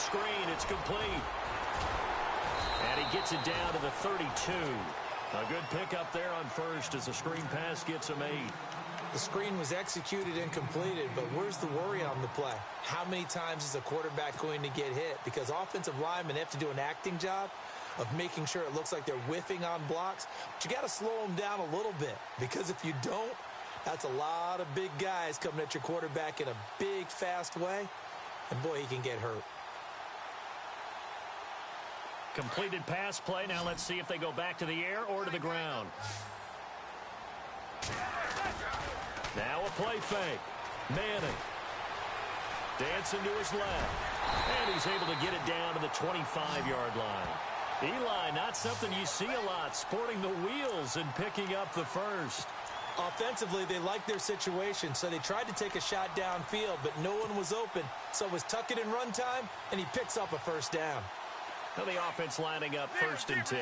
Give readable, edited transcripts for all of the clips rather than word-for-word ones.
screen. It's complete. And he gets it down to the 32. A good pickup there on first as the screen pass gets him 8. The screen was executed and completed, but where's the worry on the play? How many times is a quarterback going to get hit? Because offensive linemen have to do an acting job of making sure it looks like they're whiffing on blocks. But you got to slow them down a little bit, because if you don't, that's a lot of big guys coming at your quarterback in a big, fast way. And, boy, he can get hurt. Completed pass play. Now let's see if they go back to the air or to the ground. Now a play fake. Manning. Dancing to his left. And he's able to get it down to the 25-yard line. Eli, not something you see a lot, sporting the wheels and picking up the first. Offensively, they liked their situation, so they tried to take a shot downfield, but no one was open. So it was tuck it in run time, and he picks up a first down. Now the offense lining up 1st and 10.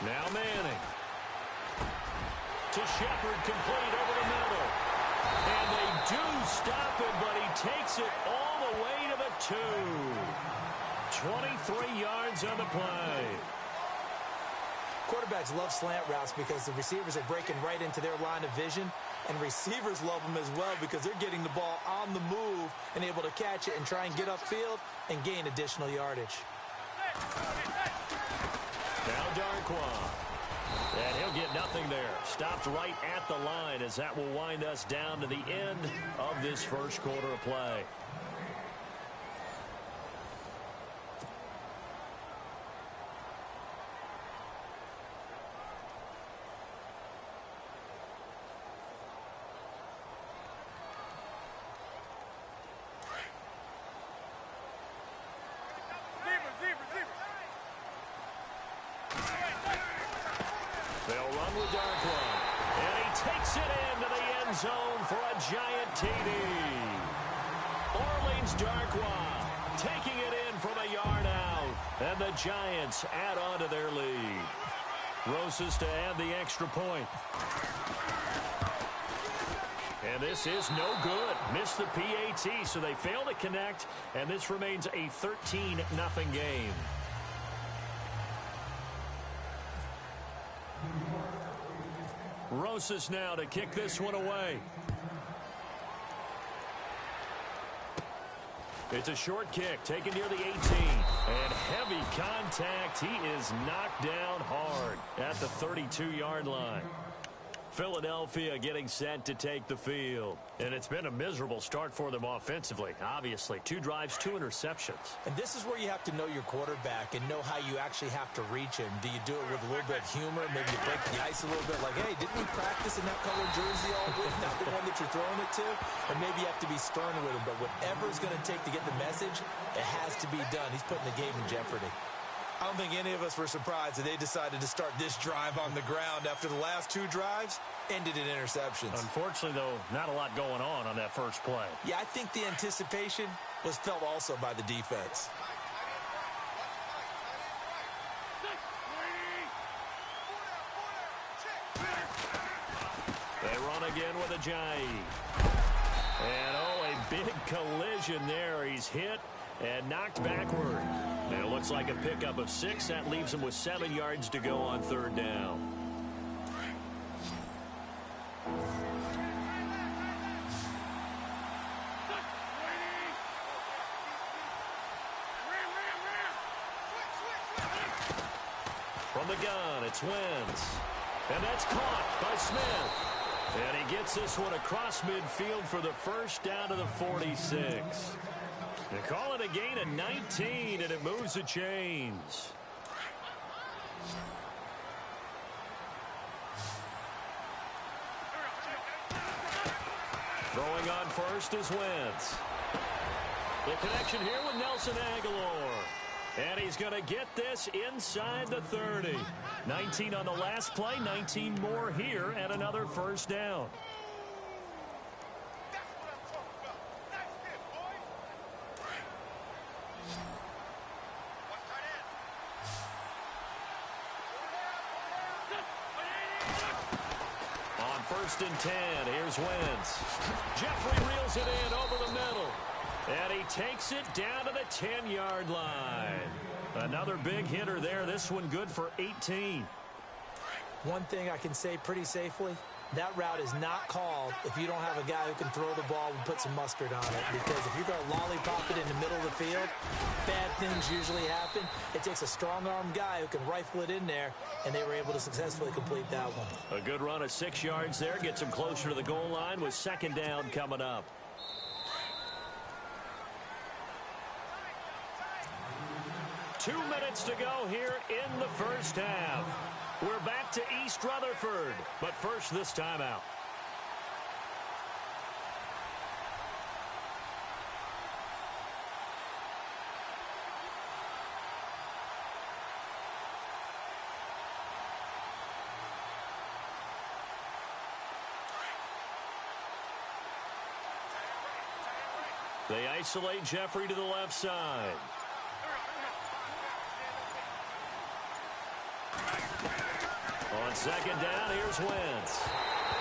Now Manning. To Shepard, complete over the middle. And they do stop him, but he takes it all the way to the 2. 23 yards on the play. Quarterbacks love slant routes because the receivers are breaking right into their line of vision, and receivers love them as well because they're getting the ball on the move and able to catch it and try and get upfield and gain additional yardage. Now Darkwa. And he'll get nothing there. Stopped right at the line as that will wind us down to the end of this first quarter of play. They'll run with Darkwa. And he takes it into the end zone for a giant TD. Orleans Darkwa taking it in from a yard out. And the Giants add on to their lead. Rosas to add the extra point. And this is no good. Missed the PAT, so they fail to connect. And this remains a 13-0 game. Rosas now to kick this one away. It's a short kick taken near the 18. And heavy contact. He is knocked down hard at the 32-yard line. Philadelphia getting set to take the field. And it's been a miserable start for them offensively, obviously. 2 drives, 2 interceptions. And this is where you have to know your quarterback and know how you actually have to reach him. Do you do it with a little bit of humor? Maybe you break the ice a little bit like, hey, didn't we practice in that colored jersey all week? Not the one that you're throwing it to? Or maybe you have to be stern with him. But whatever it's going to take to get the message, it has to be done. He's putting the game in jeopardy. I don't think any of us were surprised that they decided to start this drive on the ground after the last 2 drives ended in interceptions. Unfortunately, though, not a lot going on that first play. Yeah, I think the anticipation was felt also by the defense. They run again with Ajayi. And, oh, a big collision there. He's hit and knocked backward. And it looks like a pickup of 6. That leaves him with 7 yards to go on 3rd down. From the gun, it's Wentz. And that's caught by Smith. And he gets this one across midfield for the first down to the 46. They call it a gain of 19, and it moves the chains. Throwing on first is Wentz. The connection here with Nelson Aguilar. And he's going to get this inside the 30. 19 on the last play, 19 more here, and another first down. 1st and 10. Here's Wentz. Jeffrey reels it in over the middle. And he takes it down to the 10-yard line. Another big hitter there. This one good for 18. One thing I can say pretty safely, that route is not called if you don't have a guy who can throw the ball and put some mustard on it. Because if you're going to lollipop it in the middle of the field, bad things usually happen. It takes a strong-arm guy who can rifle it in there, and they were able to successfully complete that one. A good run of 6 yards there. Gets him closer to the goal line with 2nd down coming up. Two minutes to go here in the first half. We're back to East Rutherford, but first this timeout. They isolate Jeffrey to the left side. On 2nd down, here's Wentz.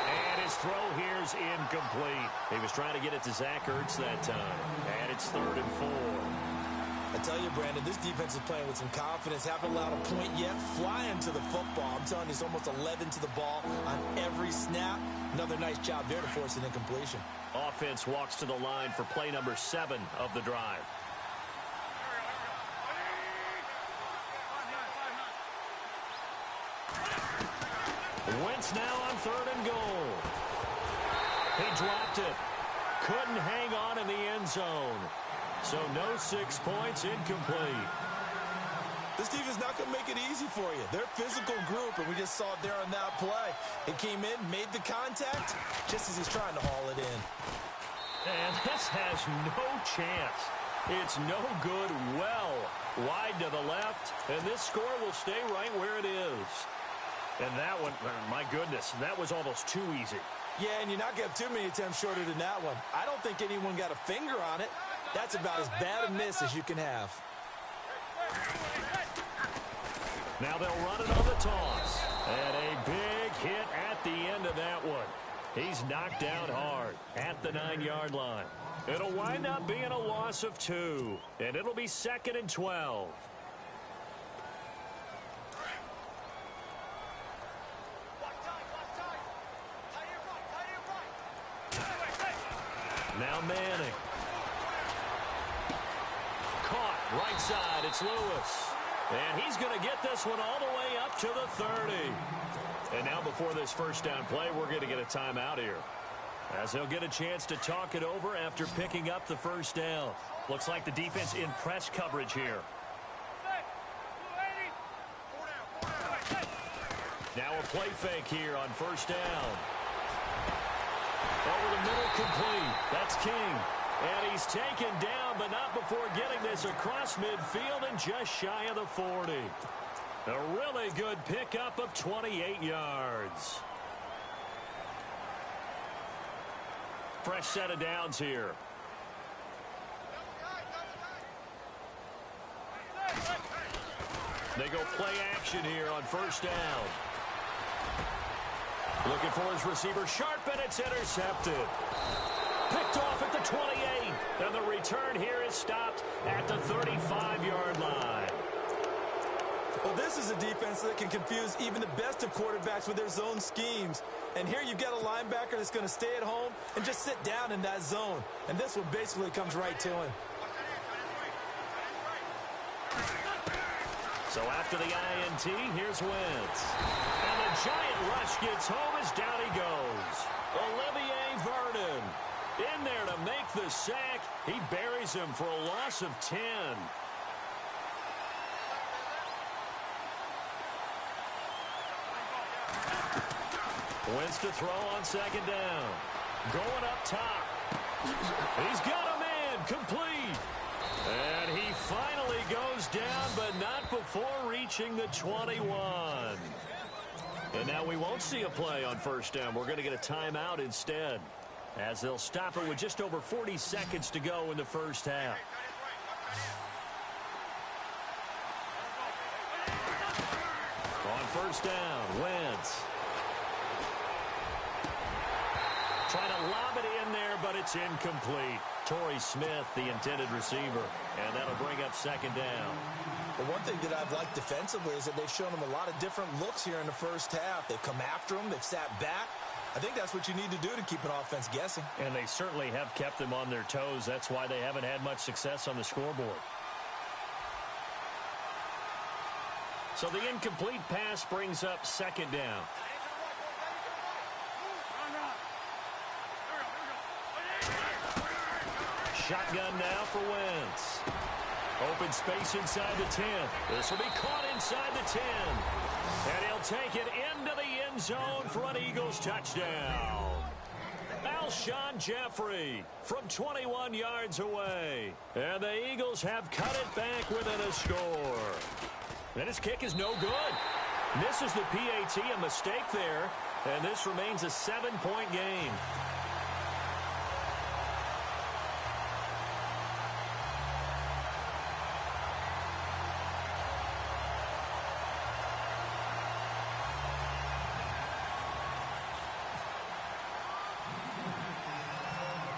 And his throw here's incomplete. He was trying to get it to Zach Ertz that time. And it's 3rd and 4. I tell you, Brandon, this defense is playing with some confidence. Haven't allowed a point yet. Flying to the football. I'm telling you, it's almost 11 to the ball on every snap. Another nice job there to force an incompletion. Offense walks to the line for play number 7 of the drive. Wentz now on 3rd and goal. He dropped it. Couldn't hang on in the end zone. So no 6 points, incomplete. This defense is not going to make it easy for you. They're a physical group, and we just saw it there on that play. It came in, made the contact, just as he's trying to haul it in. And this has no chance. It's no good, well wide to the left, and this score will stay right where it is. And that one, my goodness, that was almost too easy. Yeah, and you're not going to have too many attempts shorter than that one. I don't think anyone got a finger on it. That's about as bad a miss as you can have. Now they'll run it on the toss. And a big hit at the end of that one. He's knocked down hard at the 9-yard line. It'll wind up being a loss of 2. And it'll be 2nd and 12. Now Manning. Caught right side. It's Lewis. And he's going to get this one all the way up to the 30. And now before this first down play, we're going to get a timeout here, as he'll get a chance to talk it over after picking up the first down. Looks like the defense in press coverage here. Now a play fake here on 1st down. Over the middle, complete. That's King. And he's taken down, but not before getting this across midfield and just shy of the 40. A really good pickup of 28 yards. Fresh set of downs here. They go play action here on 1st down. Looking for his receiver, sharp, and it's intercepted. Picked off at the 28, and the return here is stopped at the 35-yard line. Well, this is a defense that can confuse even the best of quarterbacks with their zone schemes. And here you've got a linebacker that's going to stay at home and just sit down in that zone. And this one basically comes right to him. So after the INT, here's Wentz. And the giant rush gets home as down he goes. Olivier Vernon in there to make the sack. He buries him for a loss of 10. Wentz to throw on 2nd down. Going up top. He's got a man, complete. And he finally goes down, but not before reaching the 21. And now we won't see a play on 1st down. We're going to get a timeout instead, as they'll stop it with just over 40 seconds to go in the first half. On 1st down, Wentz. Trying to lob it in there, but it's incomplete. Torrey Smith, the intended receiver, and that'll bring up second down. But one thing that I've liked defensively is that they've shown them a lot of different looks here in the first half. They've come after them. They've sat back. I think that's what you need to do to keep an offense guessing. And they certainly have kept them on their toes. That's why they haven't had much success on the scoreboard. So the incomplete pass brings up second down. Shotgun now for Wentz. Open space inside the 10. This will be caught inside the 10. And he'll take it into the end zone for an Eagles touchdown. Alshon Jeffrey from 21 yards away. And the Eagles have cut it back within a score. And his kick is no good. Misses the PAT, a mistake there. And this remains a 7-point game.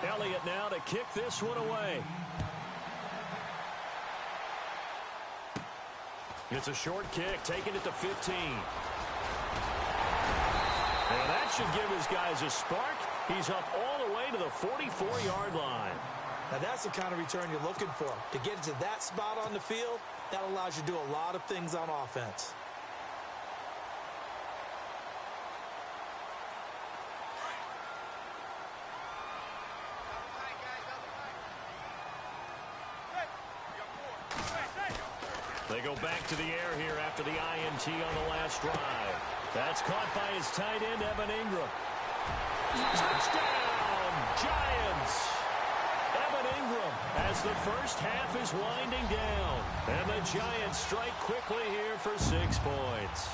Elliott now to kick this one away. It's a short kick, taking it to 15. And that should give his guys a spark. He's up all the way to the 44-yard line. Now that's the kind of return you're looking for. To get to that spot on the field, that allows you to do a lot of things on offense. They go back to the air here after the INT on the last drive. That's caught by his tight end, Evan Ingram. Touchdown, Giants! Evan Ingram as the first half is winding down. And the Giants strike quickly here for 6 points.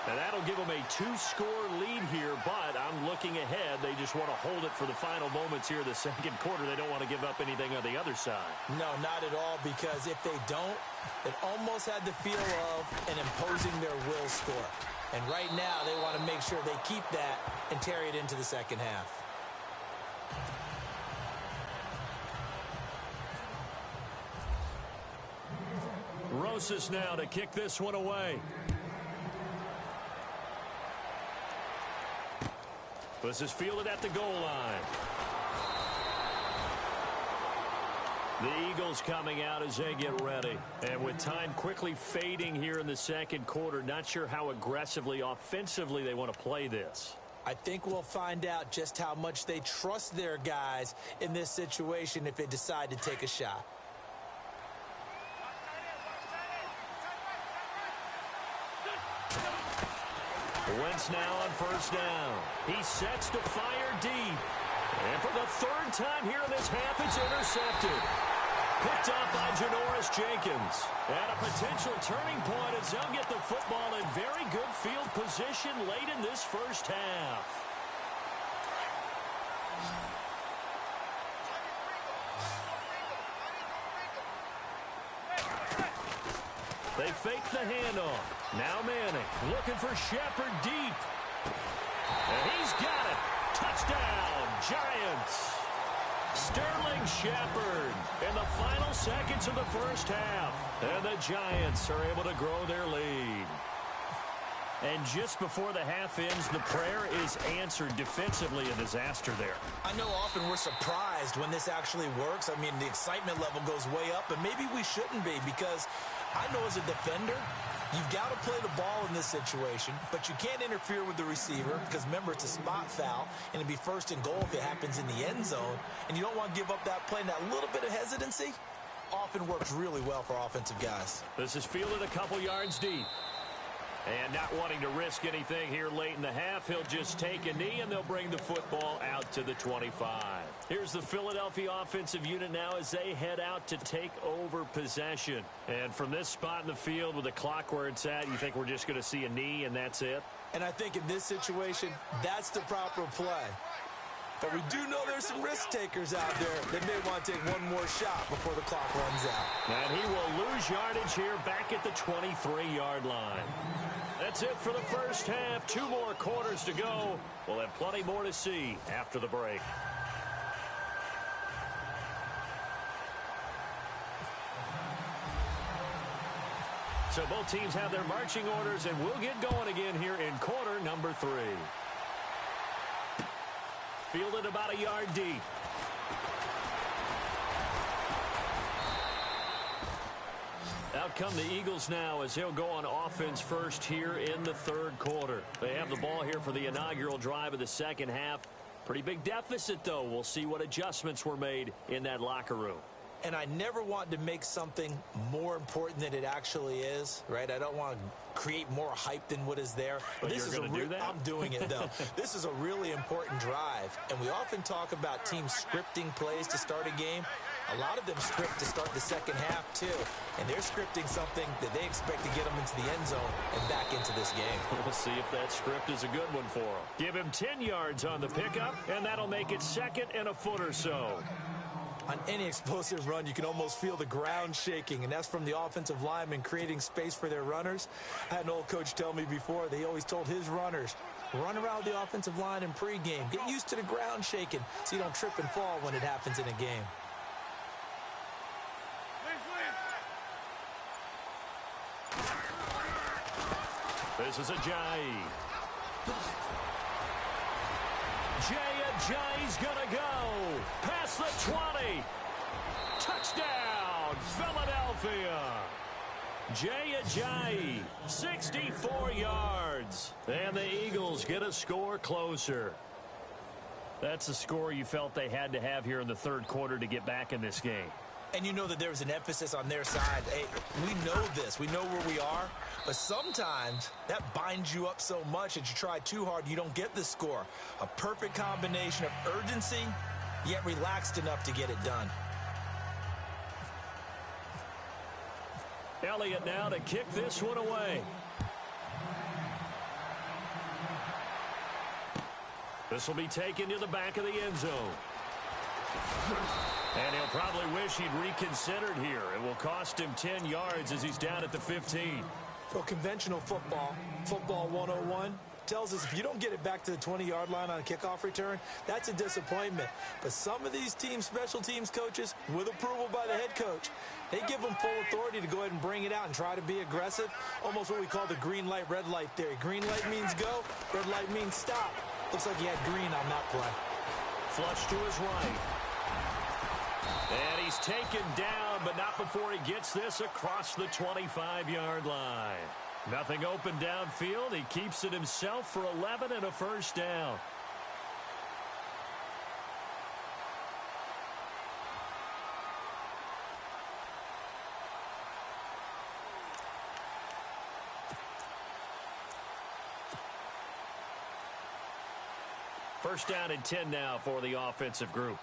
And that'll give them a 2-score lead here, but I'm looking ahead. They just want to hold it for the final moments here of the second quarter. They don't want to give up anything on the other side. No, not at all, because if they don't, it almost had the feel of an imposing their will score. And right now, they want to make sure they keep that and carry it into the second half. Rosas now to kick this one away. This is fielded at the goal line. The Eagles coming out as they get ready. And with time quickly fading here in the second quarter, not sure how aggressively, offensively they want to play this. I think we'll find out just how much they trust their guys in this situation if they decide to take a shot. Wentz now on first down. He sets to fire deep. And for the third time here in this half, it's intercepted. Picked up by Janoris Jenkins. And a potential turning point as they'll get the football in very good field position late in this first half. They fake the handoff. Now Manning looking for Shepard deep. And he's got it. Touchdown, Giants. Sterling Shepard in the final seconds of the first half. And the Giants are able to grow their lead. And just before the half ends, the prayer is answered. Defensively, a disaster there. I know often we're surprised when this actually works. I mean, the excitement level goes way up, and maybe we shouldn't be, because I know as a defender, you've got to play the ball in this situation, but you can't interfere with the receiver because, remember, it's a spot foul, and it'd be first and goal if it happens in the end zone, and you don't want to give up that play. And that little bit of hesitancy often works really well for offensive guys. This is fielded a couple yards deep. And not wanting to risk anything here late in the half, he'll just take a knee, and they'll bring the football out to the 25. Here's the Philadelphia offensive unit now as they head out to take over possession. And from this spot in the field with the clock where it's at, you think we're just going to see a knee and that's it? And I think in this situation, that's the proper play. But we do know there's some risk takers out there that may want to take one more shot before the clock runs out. And he will lose yardage here back at the 23-yard line. That's it for the first half. 2 more quarters to go. We'll have plenty more to see after the break. So both teams have their marching orders, and we'll get going again here in quarter number 3. Fielded about a yard deep. Out come the Eagles now as they'll go on offense first here in the 3rd quarter. They have the ball here for the inaugural drive of the second half. Pretty big deficit, though. We'll see what adjustments were made in that locker room. And I never want to make something more important than it actually is, right? I don't want to create more hype than what is there. But you're going to do that? I'm doing it, though. This is a really important drive, and we often talk about teams scripting plays to start a game. A lot of them script to start the second half, too. And they're scripting something that they expect to get them into the end zone and back into this game. We'll see if that script is a good one for them. Give him 10 yards on the pickup, and that'll make it 2nd and a foot or so. On any explosive run, you can almost feel the ground shaking, and that's from the offensive linemen creating space for their runners. I had an old coach tell me before, they always told his runners, run around the offensive line in pregame. Get used to the ground shaking so you don't trip and fall when it happens in a game. This is Ajayi. Ajayi's gonna go past the 20. Touchdown, Philadelphia. Ajayi, 64 yards. And the Eagles get a score closer. That's the score you felt they had to have here in the 3rd quarter to get back in this game. And you know that there was an emphasis on their side. Hey, we know this. We know where we are. But sometimes that binds you up so much that you try too hard, you don't get the score. A perfect combination of urgency, yet relaxed enough to get it done. Elliott now to kick this one away. This will be taken to the back of the end zone. And he'll probably wish he'd reconsidered here. It will cost him 10 yards as he's down at the 15. So conventional football 101, tells us if you don't get it back to the 20-yard line on a kickoff return, that's a disappointment. But some of these teams, special teams coaches, with approval by the head coach, they give them full authority to go ahead and bring it out and try to be aggressive. Almost what we call the green light, red light theory. Green light means go, red light means stop. Looks like he had green on that play. Flush to his right. And he's taken down, but not before he gets this across the 25-yard line. Nothing open downfield. He keeps it himself for 11 and a first down. First down and 10 now for the offensive group.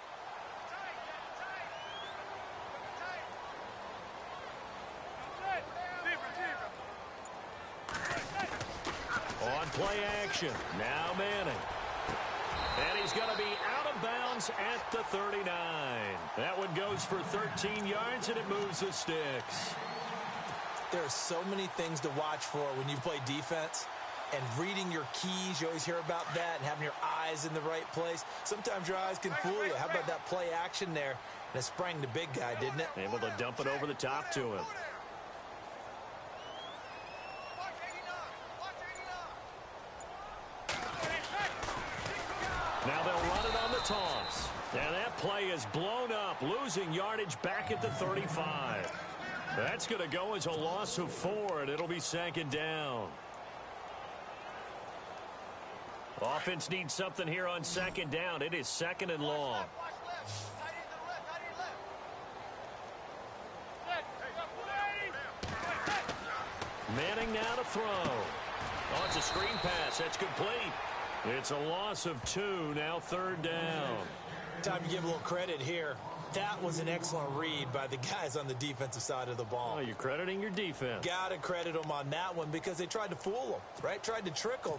On play action. Now Manning. And he's going to be out of bounds at the 39. That one goes for 13 yards, and it moves the sticks. There are so many things to watch for when you play defense. And reading your keys, you always hear about that, and having your eyes in the right place. Sometimes your eyes can fool you. How about that play action there? And it sprang the big guy, didn't it? Able to dump it over the top to him. Now they'll run it on the toss. And that play is blown up, losing yardage back at the 35. That's going to go as a loss of 4, and it'll be 2nd down. Offense needs something here on 2nd down. It is 2nd and long. Manning now to throw. Oh, it's a screen pass. That's complete. It's a loss of 2. Now 3rd down. Time to give a little credit here. That was an excellent read by the guys on the defensive side of the ball. Oh, you're crediting your defense. Got to credit them on that one because they tried to fool them, right? Tried to trick them.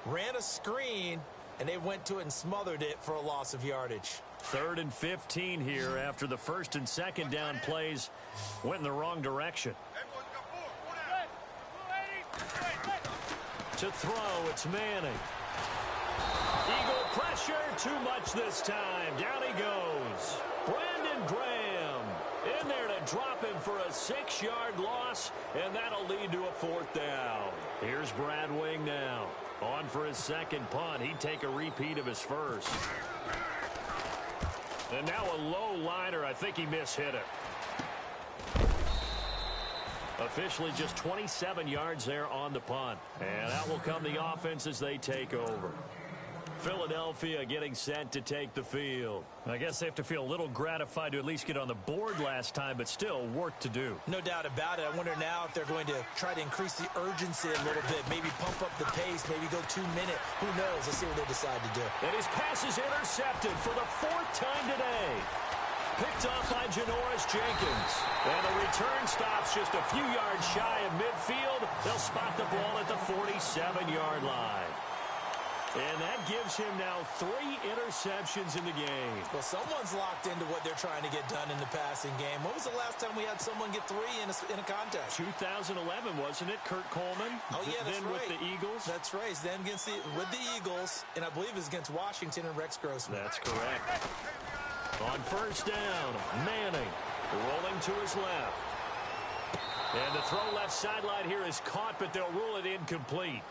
Ran a screen, and they went to it and smothered it for a loss of yardage. 3rd and 15 here after the 1st and 2nd down plays went in the wrong direction. To throw, it's Manning. Eagle pressure, too much this time. Down he goes. Brandon Graham in there to drop him for a 6-yard loss, and that'll lead to a 4th down. Here's Brad Wing now. On for his second punt. He'd take a repeat of his first. And now a low liner. I think he mishit it. Officially just 27 yards there on the punt. And out will come the offense as they take over. Philadelphia getting set to take the field. I guess they have to feel a little gratified to at least get on the board last time, but still work to do. No doubt about it. I wonder now if they're going to try to increase the urgency a little bit, maybe pump up the pace, maybe go 2-minute. Who knows? Let's see what they decide to do. And his pass is intercepted for the 4th time today. Picked off by Janoris Jenkins. And the return stops just a few yards shy of midfield. They'll spot the ball at the 47-yard line. And that gives him now 3 interceptions in the game. Well, someone's locked into what they're trying to get done in the passing game. When was the last time we had someone get 3 in a contest? 2011, wasn't it? Kurt Coleman. Oh, yeah, that's then right. With the Eagles. That's right. Then with the Eagles, and I believe it was against Washington and Rex Grossman. That's correct. On 1st down, Manning rolling to his left. And the throw left sideline here is caught, but they'll rule it incomplete.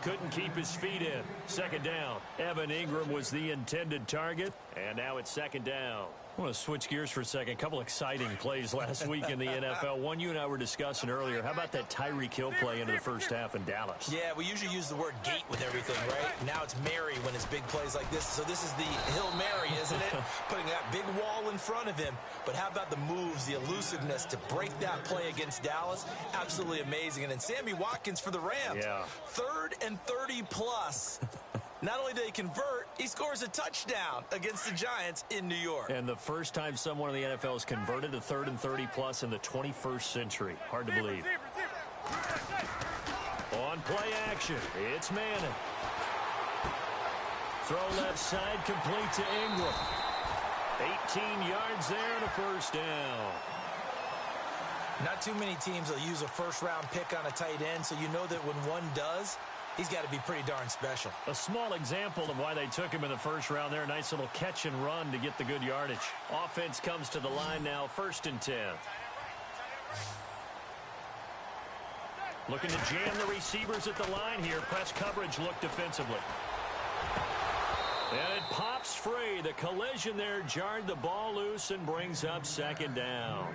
Couldn't keep his feet in. 2nd down. Evan Ingram was the intended target, and now it's 2nd down. I want to switch gears for a second. A couple exciting plays last week in the NFL. One you and I were discussing earlier. How about that Tyreek Hill play into the first half in Dallas? Yeah, we usually use the word gate with everything, right? Now it's Mary when it's big plays like this. So this is the Hill Mary, isn't it? Putting that big wall in front of him. But how about the moves, the elusiveness to break that play against Dallas? Absolutely amazing. And then Sammy Watkins for the Rams. Yeah. 3rd and 30 plus. Not only did he convert, he scores a touchdown against the Giants in New York. And the first time someone in the NFL has converted a 3rd and 30 plus in the 21st century. Hard to believe. On play action, it's Manning. Throw left side, complete to Ingram. 18 yards there and a 1st down. Not too many teams will use a 1st-round pick on a tight end, so you know that when one does, he's got to be pretty darn special. A small example of why they took him in the 1st round there. Nice little catch and run to get the good yardage. Offense comes to the line now, 1st and 10. Looking to jam the receivers at the line here. Press coverage look defensively. And it pops free. The collision there jarred the ball loose and brings up 2nd down.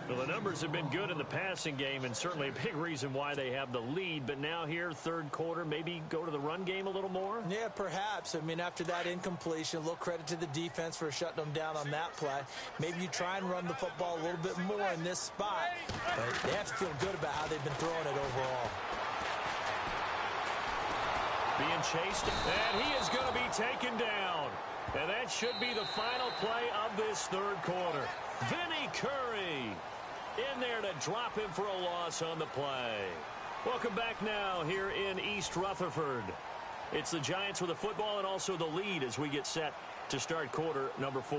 Well, the numbers have been good in the passing game, and certainly a big reason why they have the lead. But now here, 3rd quarter, maybe go to the run game a little more? Yeah, perhaps. I mean, after that incompletion, a little credit to the defense for shutting them down on that play. Maybe you try and run the football a little bit more in this spot. But they have to feel good about how they've been throwing it overall. Being chased, and he is going to be taken down. And that should be the final play of this 3rd quarter. Vinny Curry in there to drop him for a loss on the play. Welcome back now here in East Rutherford. It's the Giants with the football and also the lead as we get set to start quarter number 4.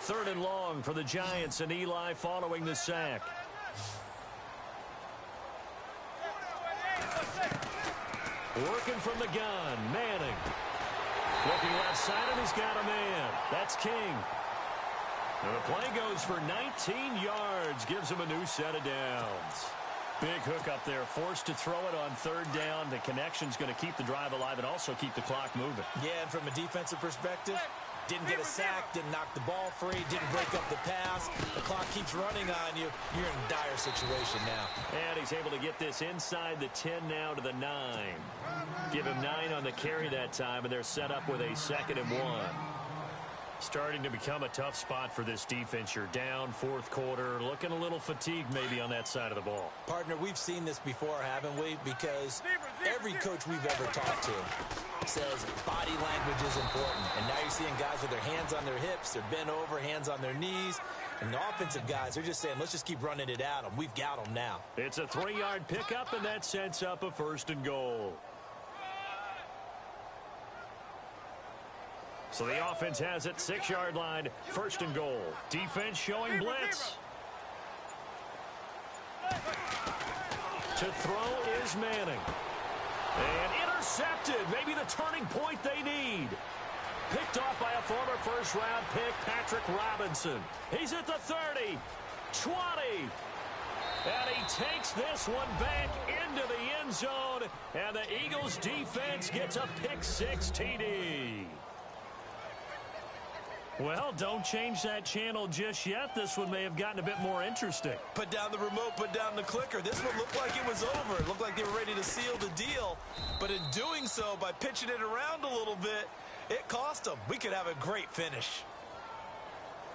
Third and long for the Giants, and Eli following the sack. Working from the gun, Manning. Looking left side, and he's got a man. That's King. And the play goes for 19 yards, gives him a new set of downs. Big hook up there, forced to throw it on 3rd down. The connection's going to keep the drive alive and also keep the clock moving. Yeah, and from a defensive perspective, didn't get a sack, didn't knock the ball free, didn't break up the pass. The clock keeps running on you. You're in a dire situation now. And he's able to get this inside the 10 now to the 9. Give him 9 on the carry that time, and they're set up with a 2nd and 1. Starting to become a tough spot for this defense. You're down 4th quarter, looking a little fatigued maybe on that side of the ball. Partner, we've seen this before, haven't we? Because every coach we've ever talked to says body language is important. And now you're seeing guys with their hands on their hips, they're bent over, hands on their knees. And the offensive guys, they're just saying, let's just keep running it at them. We've got them now. It's a 3-yard pickup, and that sets up a 1st and goal. So the offense has it, 6-yard line, 1st and goal. Defense showing blitz. To throw is Manning. And intercepted. Maybe the turning point they need. Picked off by a former first-round pick, Patrick Robinson. He's at the 30, 20. And he takes this one back into the end zone. And the Eagles defense gets a pick-6 TD. Well, don't change that channel just yet. This one may have gotten a bit more interesting. Put down the remote, put down the clicker. This one looked like it was over. It looked like they were ready to seal the deal. But in doing so, by pitching it around a little bit, it cost them. We could have a great finish.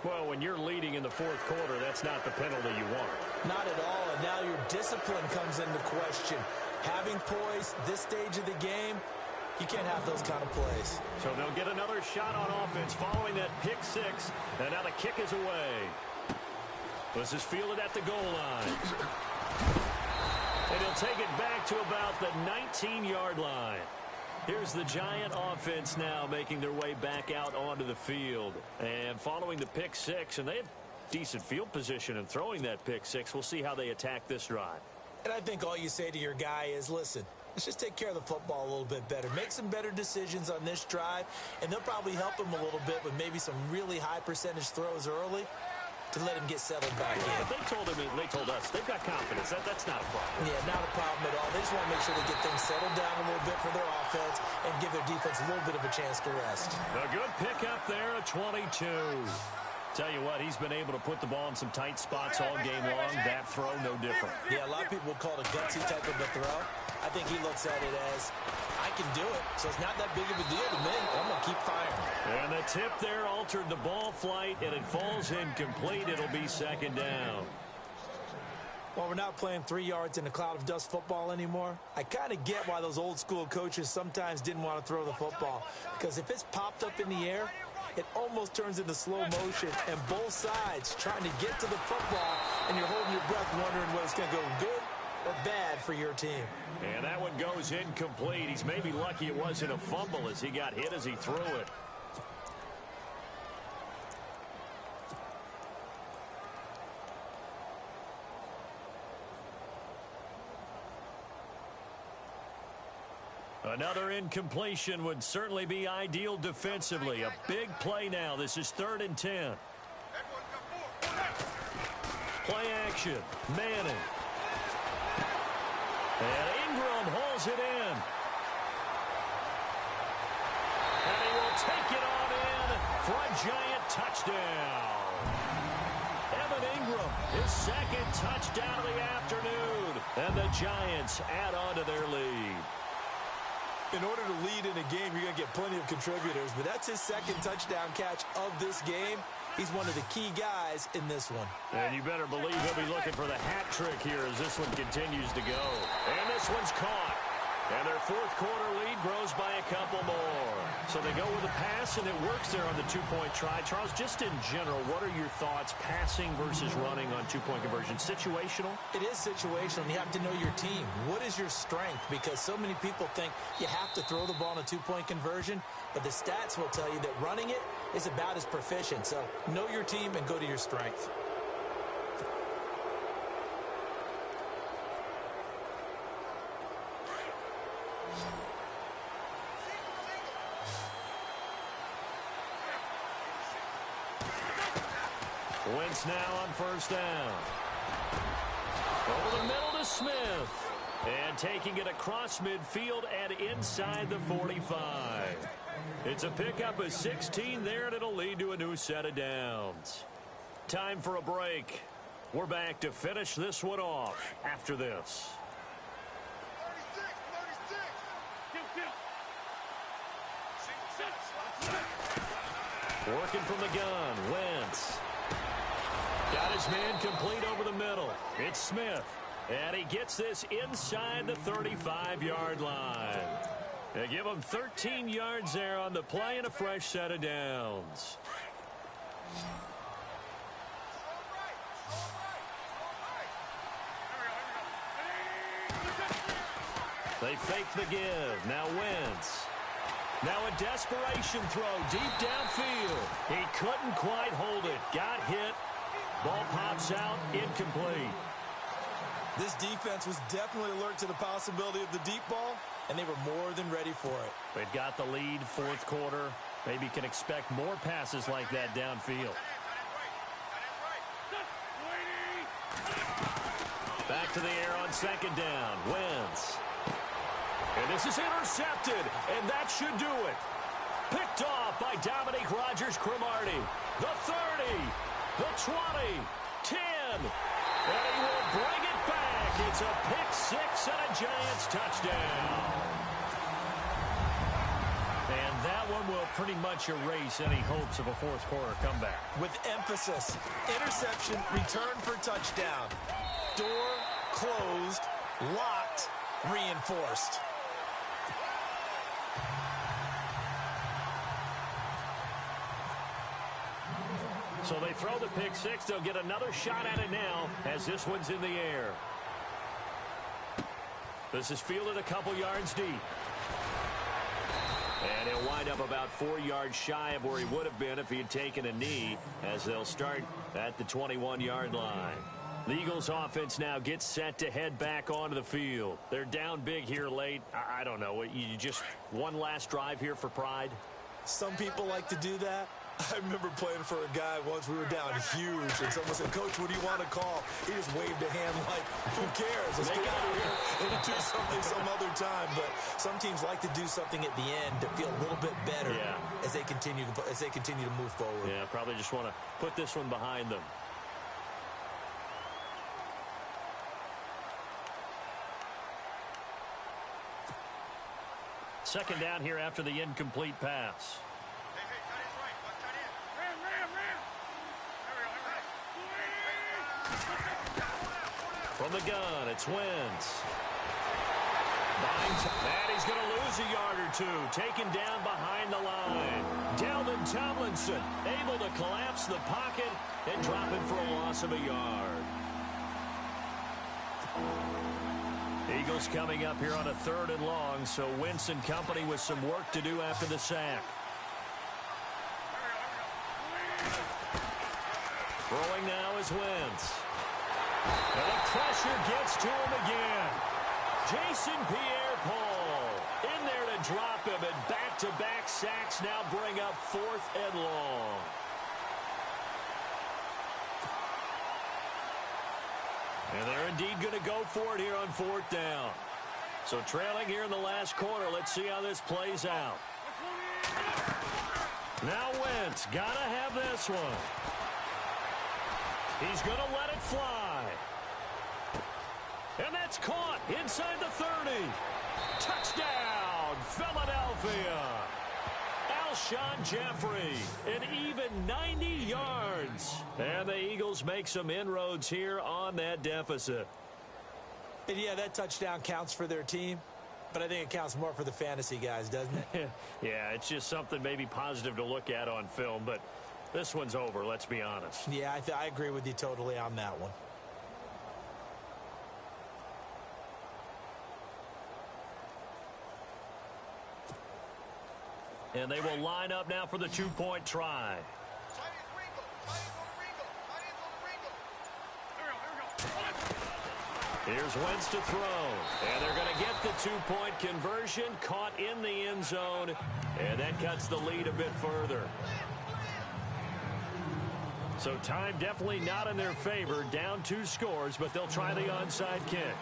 Well, when you're leading in the 4th quarter, that's not the penalty you want. Not at all, and now your discipline comes into question. Having poise this stage of the game, you can't have those kind of plays. So they'll get another shot on offense following that pick-6, and now the kick is away. This is fielded at the goal line. And he'll take it back to about the 19-yard line. Here's the Giant offense now making their way back out onto the field. And following the pick-6, and they have decent field position in throwing that pick-6. We'll see how they attack this drive. And I think all you say to your guy is, listen, let's just take care of the football a little bit better. Make some better decisions on this drive, and they'll probably help him a little bit with maybe some really high percentage throws early to let him get settled back in. But they told us they've got confidence. That's not a problem. Yeah, not a problem at all. They just want to make sure they get things settled down a little bit for their offense and give their defense a little bit of a chance to rest. A good pickup there, a 22. Tell you what, he's been able to put the ball in some tight spots all game long. That throw, no different. Yeah, a lot of people would call it a gutsy type of a throw. I think he looks at it as, I can do it, so it's not that big of a deal to me. I'm going to keep firing. And the tip there altered the ball flight, and it falls incomplete. It'll be 2nd down. Well, we're not playing 3 yards in a cloud of dust football anymore. I kind of get why those old school coaches sometimes didn't want to throw the football, because if it's popped up in the air, it almost turns into slow motion, and both sides trying to get to the football, and you're holding your breath wondering whether it's going to go good or bad for your team. And that one goes incomplete. He's maybe lucky it wasn't a fumble as he got hit as he threw it. Another incompletion would certainly be ideal defensively. A big play now. This is 3rd and 10. Play action. Manning. And Ingram hauls it in. And he will take it on in for a Giant touchdown. Evan Ingram, his 2nd touchdown of the afternoon. And the Giants add on to their lead. In order to lead in a game, you're going to get plenty of contributors, but that's his 2nd touchdown catch of this game. He's one of the key guys in this one. And you better believe he'll be looking for the hat trick here as this one continues to go. And this one's caught. And their 4th quarter lead grows by a couple more. So they go with a pass, and it works there on the 2-point try. Charles, just in general, what are your thoughts passing versus running on 2-point conversion? Situational? It is situational. You have to know your team. What is your strength? Because so many people think you have to throw the ball on a 2-point conversion, but the stats will tell you that running it is about as proficient. So know your team and go to your strength. Wentz now on 1st down. Over the middle to Smith. And taking it across midfield and inside the 45. It's a pickup of 16 there, and it'll lead to a new set of downs. Time for a break. We're back to finish this one off after this. 36. Working from the gun, Wentz. Got his man complete over the middle. It's Smith. And he gets this inside the 35-yard line. They give him 13 yards there on the play and a fresh set of downs. They fake the give. Now Wentz. Now a desperation throw deep downfield. He couldn't quite hold it. Got hit. Ball pops out. Incomplete. This defense was definitely alert to the possibility of the deep ball, and they were more than ready for it. They've got the lead, fourth quarter. Maybe can expect more passes like that downfield. Back to the air on second down. Wentz. And this is intercepted, and that should do it. Picked off by Dominique Rodgers-Cromartie. The 30, the 20, 10, and he will bring it back. It's a pick six and a Giants touchdown. And that one will pretty much erase any hopes of a fourth quarter comeback. With emphasis, interception, return for touchdown. Door closed, locked, reinforced. So they throw the pick six. They'll get another shot at it now as this one's in the air. This is fielded a couple yards deep. And he'll wind up about 4 yards shy of where he would have been if he had taken a knee, as they'll start at the 21-yard line. The Eagles offense now gets set to head back onto the field. They're down big here late. I don't know. You just one last drive here for pride? Some people like to do that. I remember playing for a guy once. We were down huge, and someone said, "Coach, what do you want to call?" He just waved a hand like, "Who cares? Let's get out of here and do something some other time." But some teams like to do something at the end to feel a little bit better as they continue to move forward. Yeah, probably just want to put this one behind them. Second down here after the incomplete pass. From the gun, it's Wentz. And he's going to lose a yard or two. Taken down behind the line. Dalvin Tomlinson able to collapse the pocket and drop it for a loss of a yard. Eagles coming up here on a 3rd and long, so Wentz and company with some work to do after the sack. Throwing now is Wentz. And the pressure gets to him again. Jason Pierre-Paul in there to drop him, and back-to-back sacks now bring up 4th and long. And they're indeed going to go for it here on 4th down. So trailing here in the last quarter, let's see how this plays out. Now Wentz, got to have this one. He's going to let it fly. And that's caught inside the 30. Touchdown, Philadelphia. Alshon Jeffrey, an even 90 yards. And the Eagles make some inroads here on that deficit. And yeah, that touchdown counts for their team, but I think it counts more for the fantasy guys, doesn't it? Yeah, it's just something maybe positive to look at on film, but this one's over, let's be honest. Yeah, I agree with you totally on that one. And they will line up now for the 2-point try. Here's Wentz to throw. And they're going to get the 2-point conversion. Caught in the end zone. And that cuts the lead a bit further. So time definitely not in their favor. Down 2 scores, but they'll try the onside kick.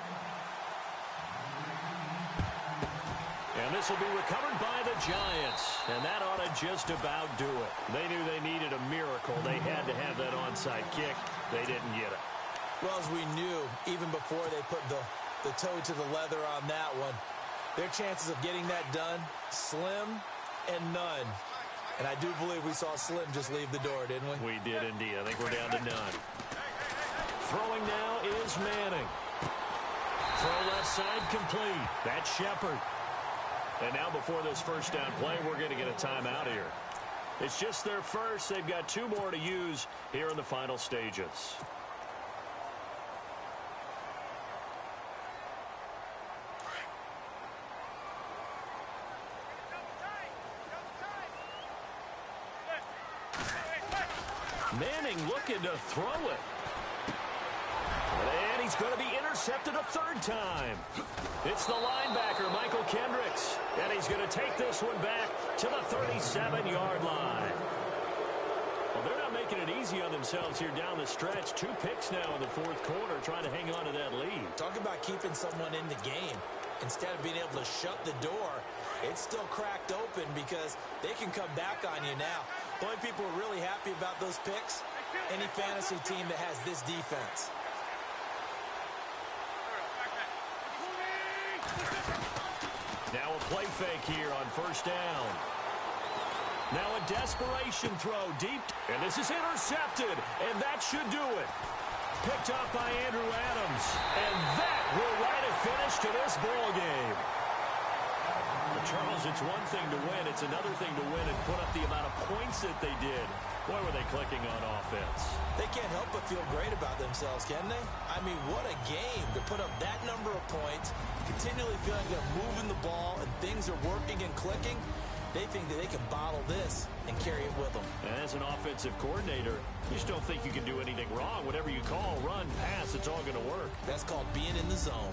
And this will be recovered by the Giants. And that ought to just about do it. They knew they needed a miracle. They had to have that onside kick. They didn't get it. Well, as we knew, even before they put the toe to the leather on that one, their chances of getting that done, slim and none. And I do believe we saw Slim just leave the door, didn't we? We did indeed. I think we're down to none. Throwing now is Manning. Throw left side complete. That's Shepard. And now before this first down play, we're going to get a timeout here. It's just their first. They've got 2 more to use here in the final stages. Manning looking to throw it. And he's going to be intercepted a third time. It's the linebacker, Michael Kendricks. And he's going to take this one back to the 37-yard line. Well, they're not making it easy on themselves here down the stretch. 2 picks now in the fourth quarter, trying to hang on to that lead. Talk about keeping someone in the game. Instead of being able to shut the door, it's still cracked open because they can come back on you now. The only people who are really happy about those picks, any fantasy team that has this defense. Now a play fake here on first down. Now a desperation throw deep, and this is intercepted, and that should do it. Picked up by Andrew Adams, and that will write a finish to this ball game. But Charles, it's one thing to win. It's another thing to win and put up the amount of points that they did. Boy, were they clicking on offense. They can't help but feel great about themselves, can they? I mean, what a game to put up that number of points, continually feeling they're moving the ball and things are working and clicking. They think that they can bottle this and carry it with them. And as an offensive coordinator, you just don't think you can do anything wrong. Whatever you call, run, pass, it's all going to work. That's called being in the zone.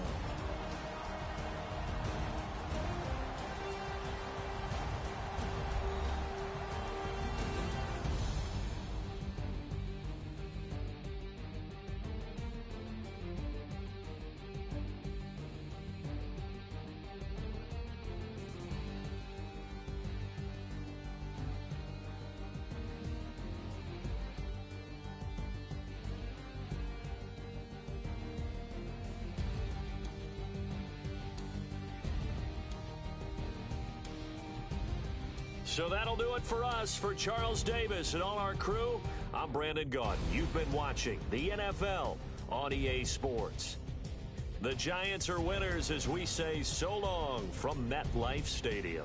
So that'll do it for us. For Charles Davis and all our crew, I'm Brandon Gaudin. You've been watching the NFL on EA Sports. The Giants are winners as we say so long from MetLife Stadium.